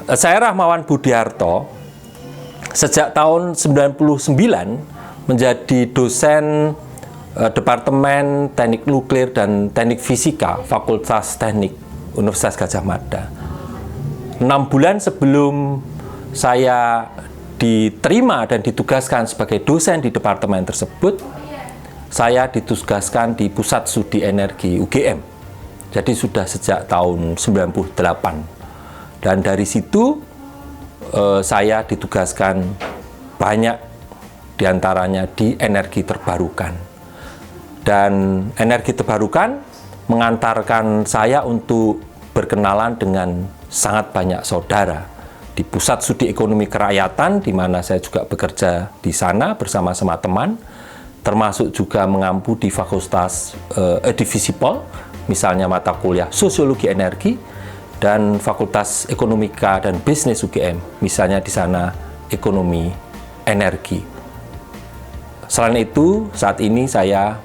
Saya Rahmawan Budiarto, sejak tahun 99 menjadi dosen Departemen Teknik Nuklir dan Teknik Fisika Fakultas Teknik Universitas Gadjah Mada. 6 bulan sebelum saya diterima dan ditugaskan sebagai dosen di departemen tersebut, saya ditugaskan di Pusat Studi Energi UGM. Jadi sudah sejak tahun 98. Dan dari situ saya ditugaskan banyak diantaranya di energi terbarukan. Dan energi terbarukan mengantarkan saya untuk berkenalan dengan sangat banyak saudara di Pusat Studi Ekonomi Kerakyatan, di mana saya juga bekerja di sana bersama-sama teman, termasuk juga mengampu di Fakultas di Visipol, misalnya mata kuliah Sosiologi Energi, dan Fakultas Ekonomika dan Bisnis UGM, misalnya di sana Ekonomi Energi. Selain itu, saat ini saya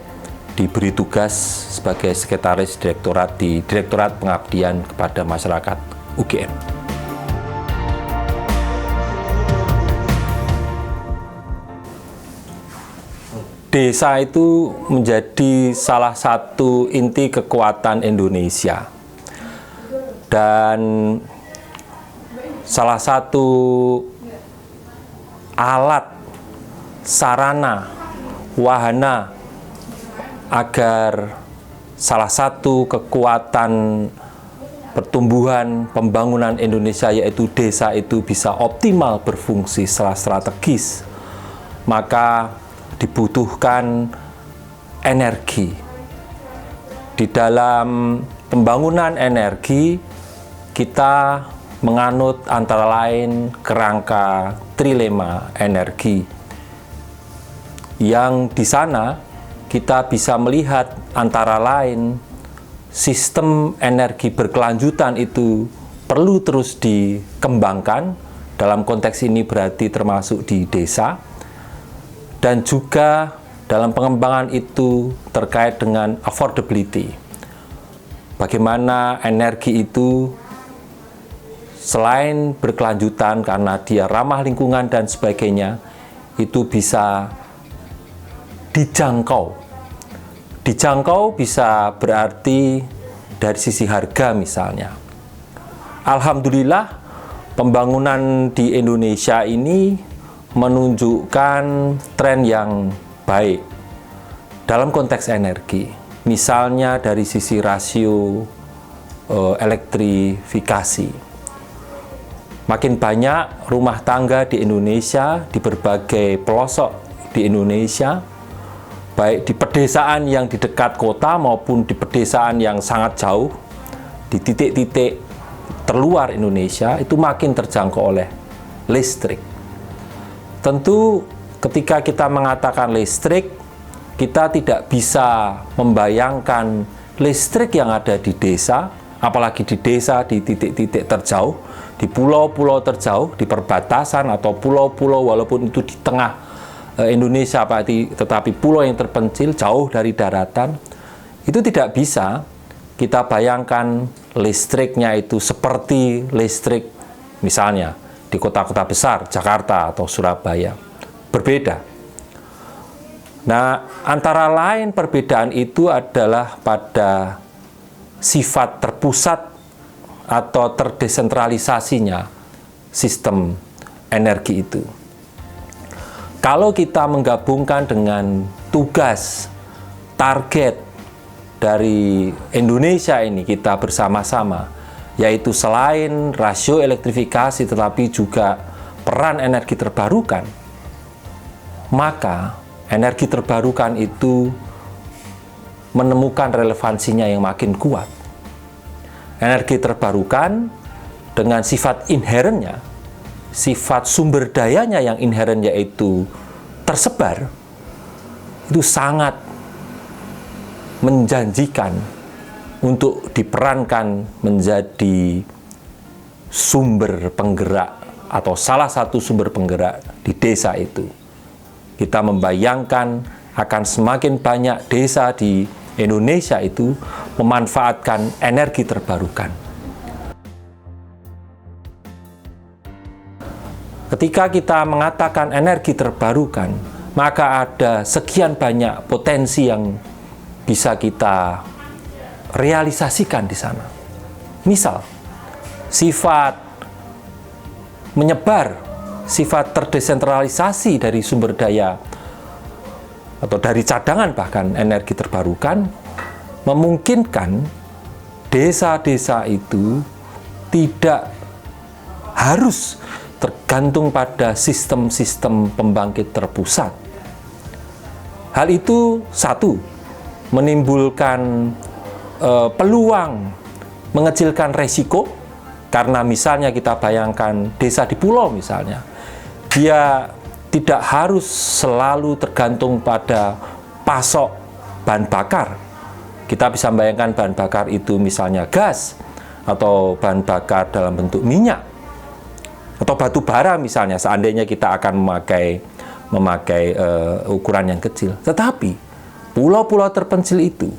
diberi tugas sebagai Sekretaris Direktorat di Direktorat Pengabdian kepada Masyarakat UGM. Desa itu menjadi salah satu inti kekuatan Indonesia. Dan salah satu alat, sarana, wahana agar salah satu kekuatan pertumbuhan pembangunan Indonesia, yaitu desa, itu bisa optimal berfungsi secara strategis, maka dibutuhkan energi. Di dalam pembangunan energi, kita menganut antara lain kerangka trilema energi, yang di sana kita bisa melihat antara lain sistem energi berkelanjutan itu perlu terus dikembangkan. Dalam konteks ini berarti termasuk di desa, dan juga dalam pengembangan itu terkait dengan affordability. Bagaimana energi itu selain berkelanjutan karena dia ramah lingkungan dan sebagainya, itu bisa dijangkau. Dijangkau bisa berarti dari sisi harga misalnya. Alhamdulillah, pembangunan di Indonesia ini menunjukkan tren yang baik dalam konteks energi. Misalnya dari sisi rasio elektrifikasi. Makin banyak rumah tangga di Indonesia, di berbagai pelosok di Indonesia, baik di pedesaan yang di dekat kota maupun di pedesaan yang sangat jauh, di titik-titik terluar Indonesia, itu makin terjangkau oleh listrik. Tentu ketika kita mengatakan listrik, kita tidak bisa membayangkan listrik yang ada di desa, apalagi di desa di titik-titik terjauh, di pulau-pulau terjauh, di perbatasan atau pulau-pulau walaupun itu di tengah Indonesia, tetapi pulau yang terpencil jauh dari daratan, itu tidak bisa kita bayangkan listriknya itu seperti listrik misalnya di kota-kota besar, Jakarta atau Surabaya. Berbeda. Nah, antara lain perbedaan itu adalah pada sifat terpusat atau terdesentralisasinya sistem energi itu. Kalau kita menggabungkan dengan tugas, target dari Indonesia ini kita bersama-sama, yaitu selain rasio elektrifikasi tetapi juga peran energi terbarukan, maka energi terbarukan itu menemukan relevansinya yang makin kuat. Energi terbarukan dengan sifat inherennya, sifat sumber dayanya yang inheren yaitu tersebar, itu sangat menjanjikan untuk diperankan menjadi sumber penggerak atau salah satu sumber penggerak di desa itu. Kita membayangkan akan semakin banyak desa di Indonesia itu memanfaatkan energi terbarukan. Ketika kita mengatakan energi terbarukan, maka ada sekian banyak potensi yang bisa kita realisasikan di sana. Misal, sifat menyebar, sifat terdesentralisasi dari sumber daya atau dari cadangan bahkan energi terbarukan memungkinkan desa-desa itu tidak harus tergantung pada sistem-sistem pembangkit terpusat. Hal itu satu, menimbulkan peluang mengecilkan resiko, karena misalnya kita bayangkan desa di pulau misalnya, dia tidak harus selalu tergantung pada pasok bahan bakar. Kita bisa membayangkan bahan bakar itu misalnya gas, atau bahan bakar dalam bentuk minyak, atau batu bara misalnya, seandainya kita akan memakai ukuran yang kecil. Tetapi pulau-pulau terpencil itu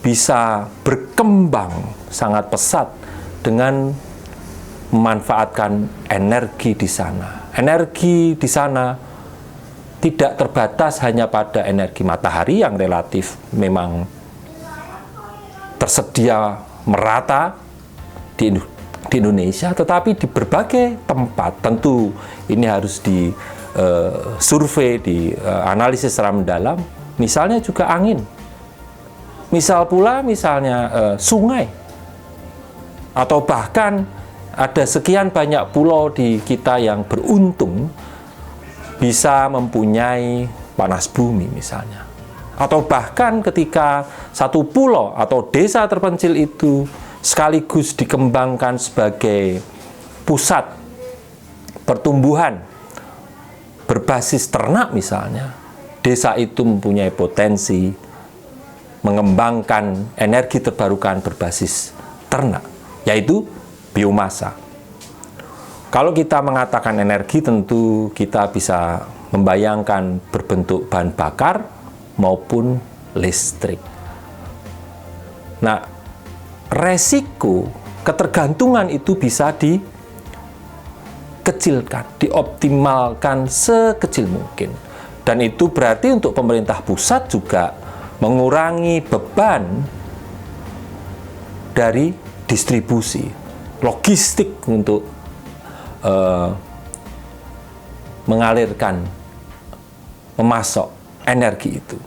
bisa berkembang sangat pesat dengan memanfaatkan energi di sana. Energi di sana tidak terbatas hanya pada energi matahari yang relatif memang tersedia merata di Indonesia, tetapi di berbagai tempat. Tentu ini harus disurvei, dianalisis secara mendalam. Misalnya juga angin. Misal pula misalnya sungai. Atau bahkan ada sekian banyak pulau di kita yang beruntung bisa mempunyai panas bumi misalnya. Atau bahkan ketika satu pulau atau desa terpencil itu sekaligus dikembangkan sebagai pusat pertumbuhan berbasis ternak misalnya, desa itu mempunyai potensi mengembangkan energi terbarukan berbasis ternak, yaitu biomasa. Kalau kita mengatakan energi, tentu kita bisa membayangkan berbentuk bahan bakar maupun listrik. Nah, resiko ketergantungan itu bisa dikecilkan, dioptimalkan sekecil mungkin. Dan itu berarti untuk pemerintah pusat juga mengurangi beban dari distribusi, logistik untuk mengalirkan, memasok energi itu.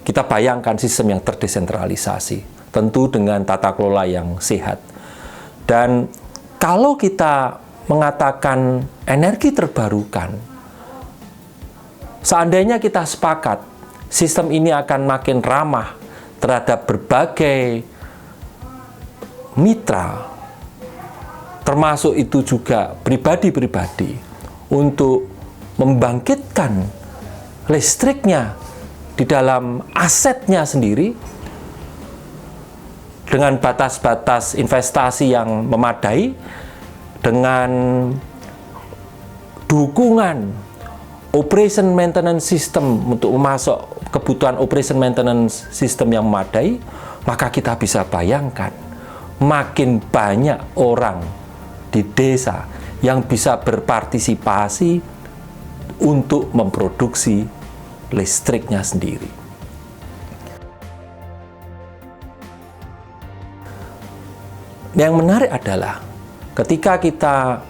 Kita bayangkan sistem yang terdesentralisasi, tentu dengan tata kelola yang sehat. Dan kalau kita mengatakan energi terbarukan, seandainya kita sepakat sistem ini akan makin ramah terhadap berbagai mitra, termasuk itu juga pribadi-pribadi, untuk membangkitkan listriknya di dalam asetnya sendiri dengan batas-batas investasi yang memadai, dengan dukungan operation maintenance system untuk memasok kebutuhan operation maintenance system yang memadai, maka kita bisa bayangkan makin banyak orang di desa yang bisa berpartisipasi untuk memproduksi listriknya sendiri. Yang menarik adalah ketika kita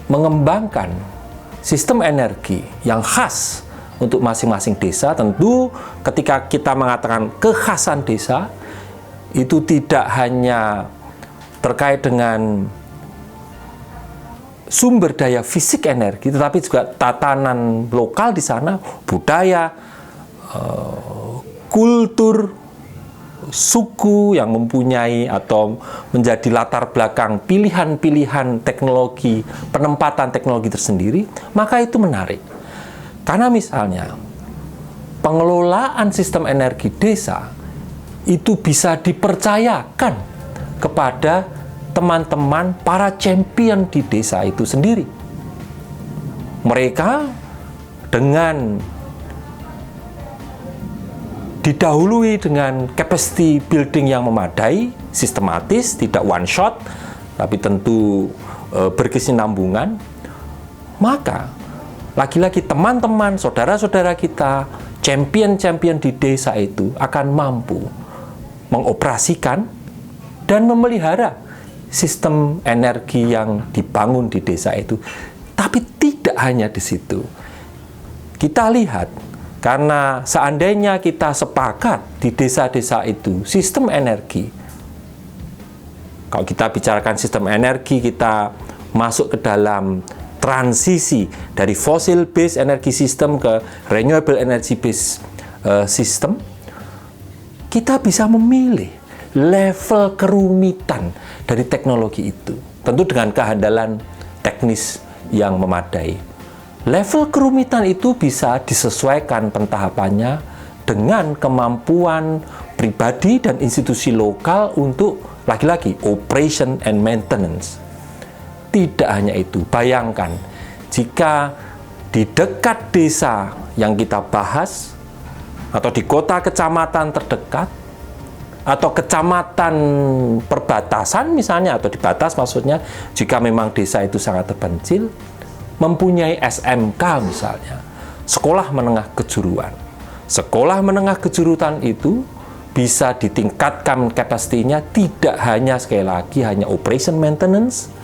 mengembangkan sistem energi yang khas untuk masing-masing desa, tentu ketika kita mengatakan kekhasan desa, itu tidak hanya terkait dengan sumber daya fisik energi, tetapi juga tatanan lokal di sana, budaya, kultur, suku yang mempunyai atau menjadi latar belakang pilihan-pilihan teknologi, penempatan teknologi tersendiri, maka itu menarik. Karena misalnya pengelolaan sistem energi desa itu bisa dipercayakan kepada teman-teman para champion di desa itu sendiri. Mereka dengan didahului dengan capacity building yang memadai, sistematis, tidak one shot, tapi tentu berkesinambungan, maka lagi-lagi teman-teman, saudara-saudara kita, champion-champion di desa itu akan mampu mengoperasikan dan memelihara sistem energi yang dibangun di desa itu. Tapi tidak hanya di situ. Kita lihat, karena seandainya kita sepakat di desa-desa itu sistem energi, kalau kita bicarakan sistem energi, kita masuk ke dalam transisi dari fossil based energy system ke renewable energy based system, kita bisa memilih level kerumitan dari teknologi itu, tentu dengan kehandalan teknis yang memadai. Level kerumitan itu bisa disesuaikan pentahapannya dengan kemampuan pribadi dan institusi lokal untuk lagi-lagi operation and maintenance. Tidak hanya itu, bayangkan jika di dekat desa yang kita bahas atau di kota kecamatan terdekat atau kecamatan perbatasan misalnya, atau di batas maksudnya, jika memang desa itu sangat terpencil, mempunyai SMK misalnya, sekolah menengah kejuruan. Sekolah menengah kejuruan itu bisa ditingkatkan kapasitinya, tidak hanya sekali lagi hanya operation maintenance,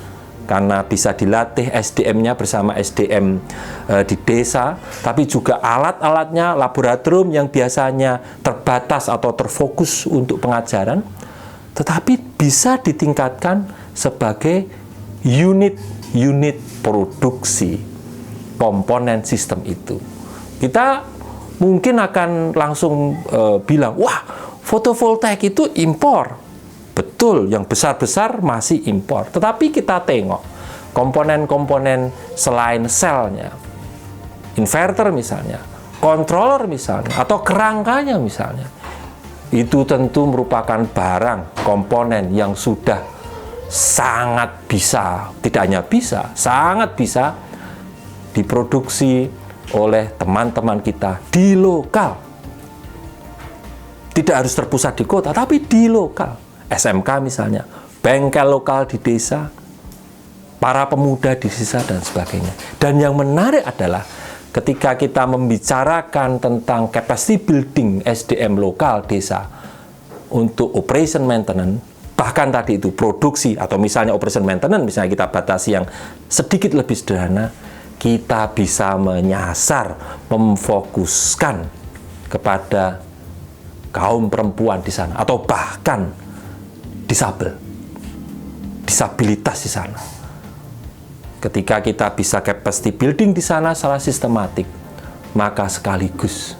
karena bisa dilatih SDM-nya bersama SDM di desa, tapi juga alat-alatnya, laboratorium yang biasanya terbatas atau terfokus untuk pengajaran, tetapi bisa ditingkatkan sebagai unit produksi komponen sistem itu. Kita mungkin akan langsung bilang, wah, fotovoltaik itu impor. Betul, yang besar-besar masih impor. Tetapi kita tengok komponen-komponen selain selnya, inverter misalnya, controller misalnya, atau kerangkanya misalnya, itu tentu merupakan barang, komponen yang sudah sangat bisa, tidak hanya bisa, sangat bisa diproduksi oleh teman-teman kita di lokal. Tidak harus terpusat di kota, tapi di lokal. SMK misalnya, bengkel lokal di desa, para pemuda di desa, dan sebagainya. Dan yang menarik adalah ketika kita membicarakan tentang capacity building SDM lokal desa untuk operation maintenance, bahkan tadi itu produksi atau misalnya operation maintenance, misalnya kita batasi yang sedikit lebih sederhana, kita bisa menyasar, memfokuskan kepada kaum perempuan di sana, atau bahkan disabilitas di sana. Ketika kita bisa capacity building di sana secara sistematik, maka sekaligus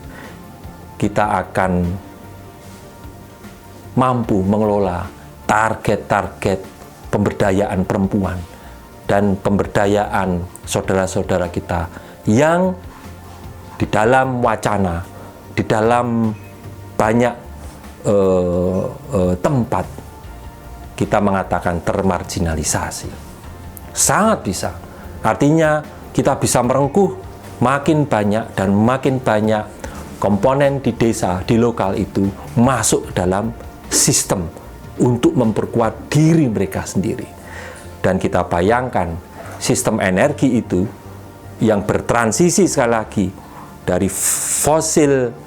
kita akan mampu mengelola target-target pemberdayaan perempuan dan pemberdayaan saudara-saudara kita yang di dalam wacana, di dalam banyak tempat kita mengatakan termarginalisasi. Sangat bisa. Artinya kita bisa merengkuh makin banyak dan makin banyak komponen di desa, di lokal itu masuk dalam sistem untuk memperkuat diri mereka sendiri. Dan kita bayangkan sistem energi itu yang bertransisi sekali lagi dari fossil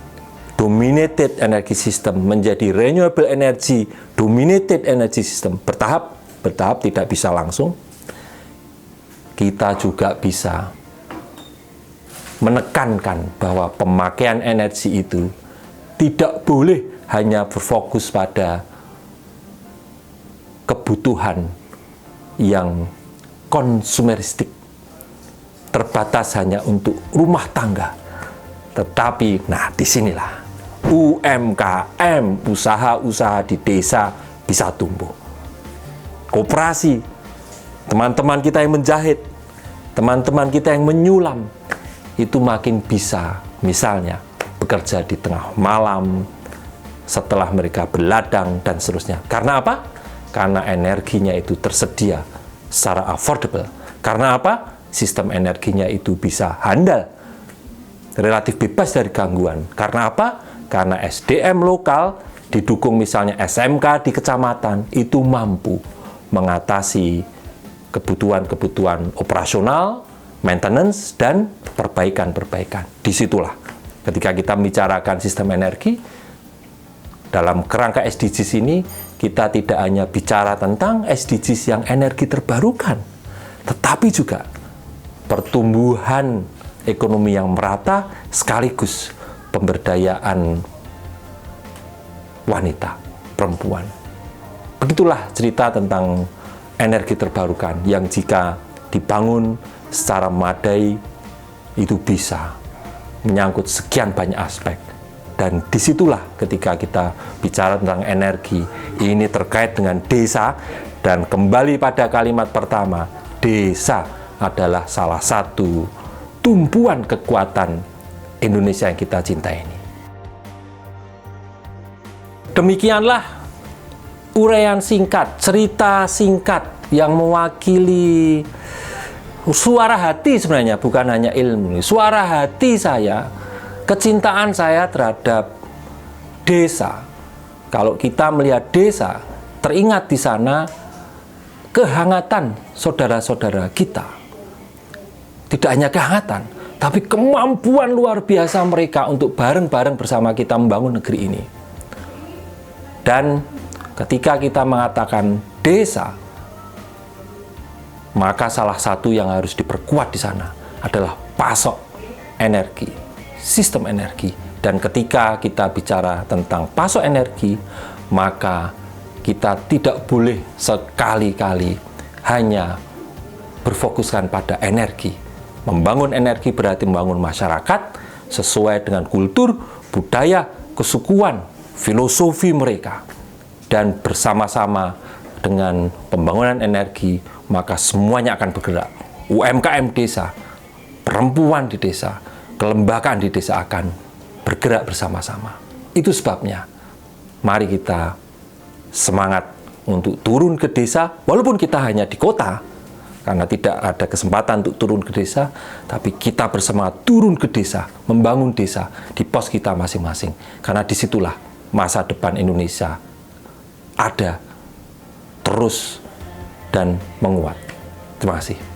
dominated energy system menjadi renewable energy dominated energy system, bertahap tidak bisa langsung. Kita juga bisa menekankan bahwa pemakaian energi itu tidak boleh hanya berfokus pada kebutuhan yang konsumeristik, terbatas hanya untuk rumah tangga. Tetapi, nah disinilah UMKM, usaha-usaha di desa bisa tumbuh. Koperasi, teman-teman kita yang menjahit, teman-teman kita yang menyulam, itu makin bisa, misalnya, bekerja di tengah malam, setelah mereka berladang, dan seterusnya. Karena apa? Karena energinya itu tersedia secara affordable. Karena apa? Sistem energinya itu bisa handal, relatif bebas dari gangguan. Karena apa? Karena SDM lokal didukung misalnya SMK di kecamatan itu mampu mengatasi kebutuhan-kebutuhan operasional, maintenance, dan perbaikan-perbaikan. Disitulah ketika kita membicarakan sistem energi, dalam kerangka SDGs ini, kita tidak hanya bicara tentang SDGs yang energi terbarukan, tetapi juga pertumbuhan ekonomi yang merata sekaligus pemberdayaan wanita, perempuan. Begitulah cerita tentang energi terbarukan yang jika dibangun secara memadai itu bisa menyangkut sekian banyak aspek. Dan disitulah ketika kita bicara tentang energi, ini terkait dengan desa, dan kembali pada kalimat pertama, desa adalah salah satu tumpuan kekuatan Indonesia yang kita cintai ini. Demikianlah uraian singkat, cerita singkat yang mewakili suara hati sebenarnya, bukan hanya ilmu. Suara hati saya, kecintaan saya terhadap desa. Kalau kita melihat desa, teringat di sana kehangatan saudara-saudara kita. Tidak hanya kehangatan, tapi kemampuan luar biasa mereka untuk bareng-bareng bersama kita membangun negeri ini. Dan ketika kita mengatakan desa, maka salah satu yang harus diperkuat di sana adalah pasok energi, sistem energi. Dan ketika kita bicara tentang pasok energi, maka kita tidak boleh sekali-kali hanya berfokuskan pada energi. Membangun energi berarti membangun masyarakat sesuai dengan kultur, budaya, kesukuan, filosofi mereka. Dan bersama-sama dengan pembangunan energi, maka semuanya akan bergerak. UMKM desa, perempuan di desa, kelembagaan di desa akan bergerak bersama-sama. Itu sebabnya, mari kita semangat untuk turun ke desa, walaupun kita hanya di kota, karena tidak ada kesempatan untuk turun ke desa, tapi kita bersemangat turun ke desa, membangun desa di pos kita masing-masing. Karena disitulah masa depan Indonesia ada, terus, dan menguat. Terima kasih.